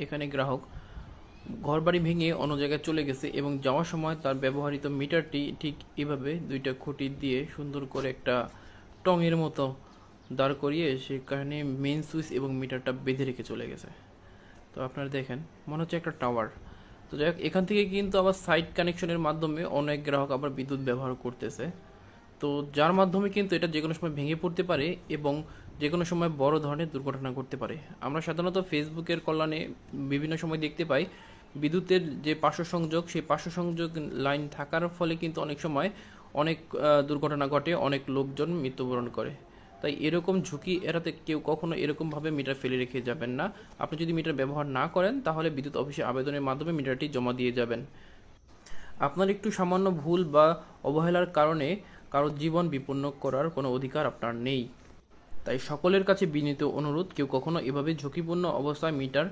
এখানে গ্রাহক ঘরবাড়ি ভেঙে অন্য জায়গায় চলে গেছে এবং যাওয়ার সময় তার ব্যবহৃত মিটারটি ঠিক এভাবে দুইটা খুঁটি দিয়ে সুন্দর করে একটা টঙের মতো দাঁড় করিয়ে সেখানে মেইন সুইচ এবং মিটারটা বেঁধে রেখে চলে গেছে। তো আপনারা দেখেন মনে হচ্ছে একটা টাওয়ার। তো যাই হোক, এখান থেকে কিন্তু আবার সাইড কানেকশনের মাধ্যমে অনেক গ্রাহক আবার বিদ্যুৎ ব্যবহার করতেছে। তো যার মাধ্যমে কিন্তু এটা যে কোনো সময় ভেঙে পড়তে পারে এবং যে কোনো সময় বড় ধরনের দুর্ঘটনা ঘটতে পারে। আমরা সাধারণত ফেসবুকের কল্যাণে বিভিন্ন সময় দেখতে পাই বিদ্যুতের যে পার্শ্ব সংযোগ, সেই পার্শ্ব সংযোগ লাইন থাকার ফলে কিন্তু অনেক সময় অনেক দুর্ঘটনা ঘটে, অনেক লোকজন মৃত্যুবরণ করে। তাই এরকম ঝুঁকি এড়াতে কেউ কখনো এরকমভাবে মিটার ফেলে রেখে যাবেন না। আপনি যদি মিটার ব্যবহার না করেন তাহলে বিদ্যুৎ অফিসে আবেদনের মাধ্যমে মিটারটি জমা দিয়ে যাবেন। আপনার একটু সামান্য ভুল বা অবহেলার কারণে কারো জীবন বিপন্ন করার কোনো অধিকার আপনার নেই। তাই সকলের কাছে বিনীত অনুরোধ, কেউ কখনো এভাবে ঝুঁকিপূর্ণ অবস্থায় মিটার